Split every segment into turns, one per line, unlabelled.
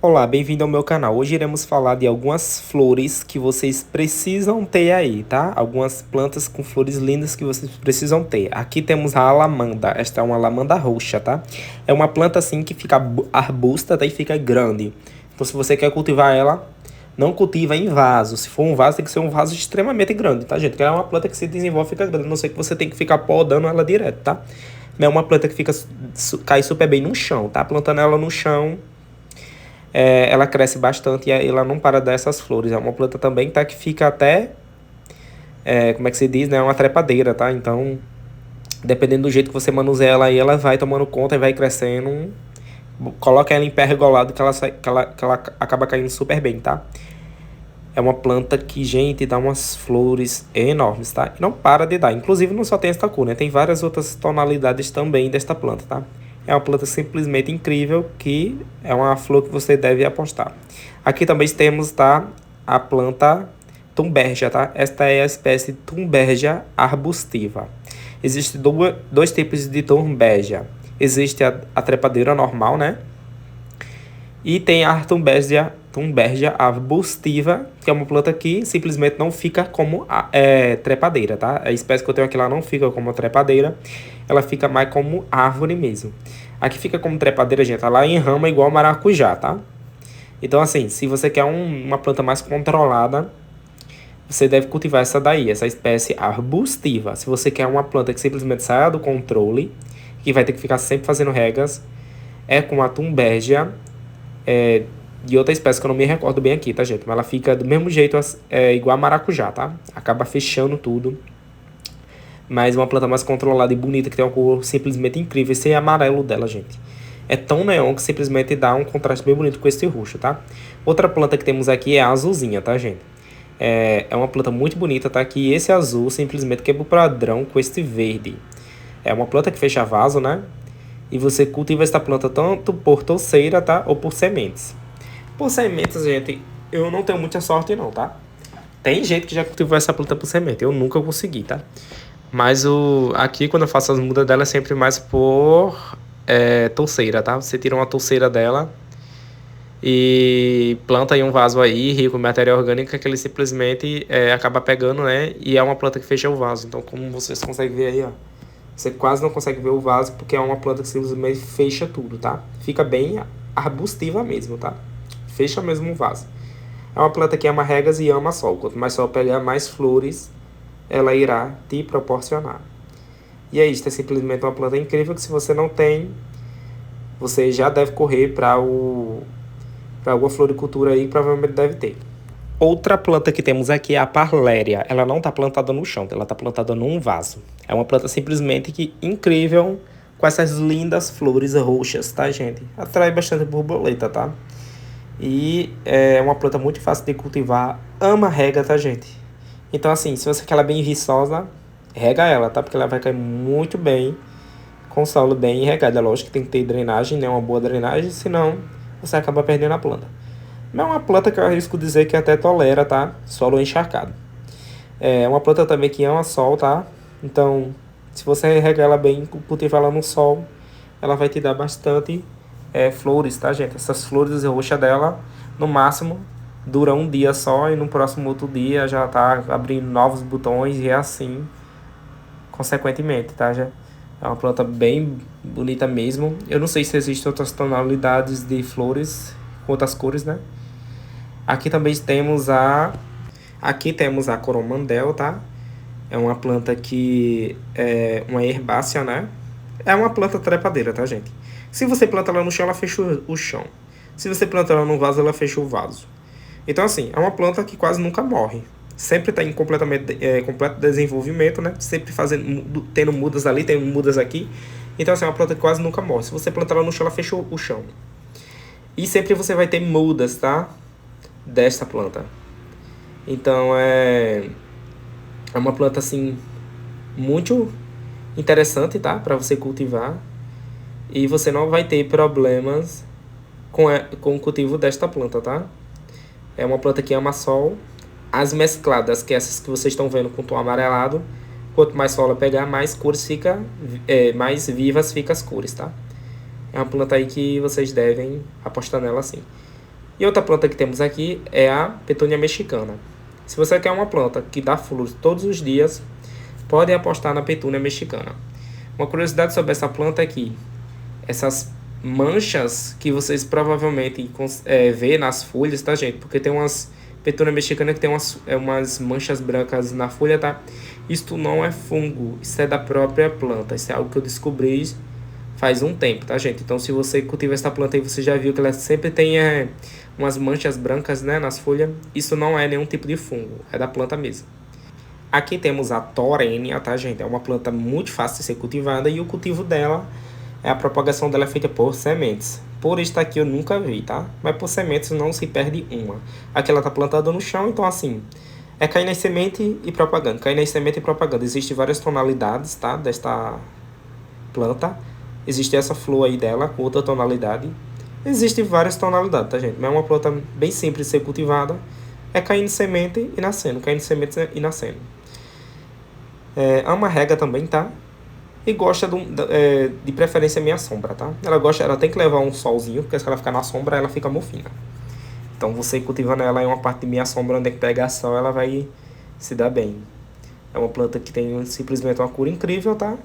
Olá, bem-vindo ao meu canal. Hoje iremos falar de algumas flores que vocês precisam ter aí, tá? Algumas plantas com flores lindas que vocês precisam ter. Aqui temos a alamanda. Esta é uma alamanda roxa, tá? É uma planta assim que fica arbusta, tá? E fica grande. Então, se você quer cultivar ela, não cultiva em vaso. Se for um vaso, tem que ser um vaso extremamente grande, tá, gente? Porque ela é uma planta que se desenvolve e fica grande. A não ser que você tem que ficar podando ela direto, tá? Não é uma planta que fica cai super bem no chão, tá? Plantando ela no chão, ela cresce bastante e ela não para dessas flores. É uma planta também, tá, que fica até, como é que se diz, né? Uma trepadeira, tá? Então, dependendo do jeito que você manuseia ela aí, ela vai tomando conta e vai crescendo. Coloca ela em pé regolado que ela acaba caindo super bem, tá? É uma planta que, gente, dá umas flores enormes, tá? E não para de dar. Inclusive, não só tem esta cor, né? Tem várias outras tonalidades também desta planta, tá? É uma planta simplesmente incrível que é uma flor que você deve apostar. Aqui também temos, tá, a planta Thunbergia, tá? Esta é a espécie Thunbergia arbustiva. Existem dois tipos de Thunbergia. Existe a trepadeira normal, né? E tem a Thunbergia arbustiva, que é uma planta que simplesmente não fica como trepadeira, tá? A espécie que eu tenho aqui lá não fica como trepadeira, ela fica mais como árvore mesmo. Aqui fica como trepadeira, gente, ela enrama igual maracujá, tá? Então, assim, se você quer uma planta mais controlada, você deve cultivar essa daí, essa espécie arbustiva. Se você quer uma planta que simplesmente saia do controle, que vai ter que ficar sempre fazendo regas, é com a Thunbergia, de outra espécie que eu não me recordo bem aqui, tá, gente? Mas ela fica do mesmo jeito, igual a maracujá, tá? Acaba fechando tudo. Mas uma planta mais controlada e bonita, que tem uma cor simplesmente incrível. Esse é amarelo dela, gente. É tão neon que simplesmente dá um contraste bem bonito com esse roxo, tá? Outra planta que temos aqui é a azulzinha, tá, gente? É uma planta muito bonita, tá? Que esse azul simplesmente quebra o padrão com este verde. É uma planta que fecha vaso, né? E você cultiva esta planta tanto por touceira, tá? Ou por sementes. Por sementes, gente, eu não tenho muita sorte não, tá? Tem gente que já cultivou essa planta por semente, eu nunca consegui, tá? Mas aqui, quando eu faço as mudas dela, é sempre mais por touceira, tá? Você tira uma touceira dela e planta em um vaso aí, rico em matéria orgânica, que ele simplesmente acaba pegando, né? E é uma planta que fecha o vaso. Então, como vocês conseguem ver aí, ó, você quase não consegue ver o vaso, porque é uma planta que simplesmente fecha tudo, tá? Fica bem arbustiva mesmo, tá? Fecha mesmo o vaso. É uma planta que ama regas e ama sol. Quanto mais sol pegar, mais flores ela irá te proporcionar. E é isso, é simplesmente uma planta incrível que, se você não tem, você já deve correr para alguma floricultura aí que provavelmente deve ter. Outra planta que temos aqui é a parléria. Ela não está plantada no chão, ela está plantada num vaso. É uma planta simplesmente que incrível, com essas lindas flores roxas, tá, gente? Atrai bastante borboleta, tá? E é uma planta muito fácil de cultivar, ama rega, tá, gente? Então, assim, se você quer ela bem viçosa, rega ela, tá? Porque ela vai cair muito bem com o solo bem regado. É lógico que tem que ter drenagem, né? Uma boa drenagem, senão você acaba perdendo a planta. Mas é uma planta que eu arrisco dizer que até tolera, tá? Solo encharcado. É uma planta também que ama sol, tá? Então, se você regar ela bem, cultivar ela no sol, ela vai te dar bastante flores, tá, gente? Essas flores roxas dela, no máximo, dura um dia só e no próximo outro dia já tá abrindo novos botões e é assim, consequentemente, tá? Já é uma planta bem bonita mesmo. Eu não sei se existem outras tonalidades de flores com outras cores, né? Aqui temos a coromandel, tá? É uma planta que é uma herbácea, né? É uma planta trepadeira, tá, gente? Se você planta ela no chão, ela fecha o chão. Se você planta ela no vaso, ela fecha o vaso. Então, assim, é uma planta que quase nunca morre. Sempre está em completo desenvolvimento, né? Sempre tendo mudas ali, tendo mudas aqui. Então, assim, é uma planta que quase nunca morre. Se você plantar ela no chão, ela fecha o chão. E sempre você vai ter mudas, tá? Desta planta. Então, é uma planta, assim, muito interessante, tá? Para você cultivar. E você não vai ter problemas com o cultivo desta planta, tá? É uma planta que ama sol. As mescladas, que essas que vocês estão vendo com tom amarelado, quanto mais sol ela pegar, mais cores mais vivas ficam as cores, tá? É uma planta aí que vocês devem apostar nela, sim. E outra planta que temos aqui é a petúnia mexicana. Se você quer uma planta que dá flores todos os dias, pode apostar na petúnia mexicana. Uma curiosidade sobre essa planta é que essas manchas que vocês provavelmente vê nas folhas, tá, gente? Porque tem umas petúnia mexicana que tem umas manchas brancas na folha, tá? Isto não é fungo, isso é da própria planta. Isso é algo que eu descobri faz um tempo, tá, gente? Então, se você cultiva essa planta aí, você já viu que ela sempre tem umas manchas brancas, né, nas folhas. Isso não é nenhum tipo de fungo, é da planta mesmo. Aqui temos a torênia, tá, gente? É uma planta muito fácil de ser cultivada e o cultivo dela, a propagação dela é feita por sementes. Por isso aqui eu nunca vi, tá? Mas por sementes não se perde uma. Aqui ela tá plantada no chão, então assim, é cair na semente e propagando. Cair na semente e propagando. Existem várias tonalidades, tá? Desta planta. Existe essa flor aí dela com outra tonalidade. Existem várias tonalidades, tá, gente? Mas é uma planta bem simples de ser cultivada. É caindo semente e nascendo. Caindo semente e nascendo. Ama rega também, tá? E gosta de preferência minha sombra, tá? Ela tem que levar um solzinho, porque se ela ficar na sombra, ela fica mofina. Então, você cultivando ela em uma parte de minha sombra onde é que pega sol, ela vai se dar bem. É uma planta que tem simplesmente uma cor incrível, tá?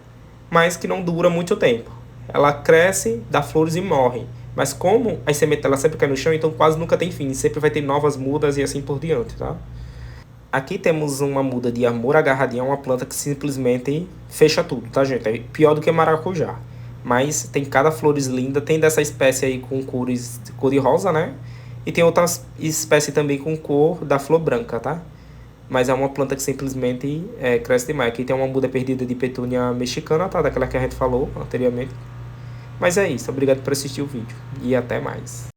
Mas que não dura muito tempo. Ela cresce, dá flores e morre. Mas como as sementes dela sempre caem no chão, então quase nunca tem fim. Sempre vai ter novas mudas e assim por diante, tá? Aqui temos uma muda de amor agarradinha, uma planta que simplesmente fecha tudo, tá, gente? É pior do que maracujá. Mas tem cada flores linda, tem dessa espécie aí com cor de rosa, né? E tem outras espécies também com cor da flor branca, tá? Mas é uma planta que simplesmente cresce demais. Aqui tem uma muda perdida de petúnia mexicana, tá? Daquela que a gente falou anteriormente. Mas é isso, obrigado por assistir o vídeo e até mais.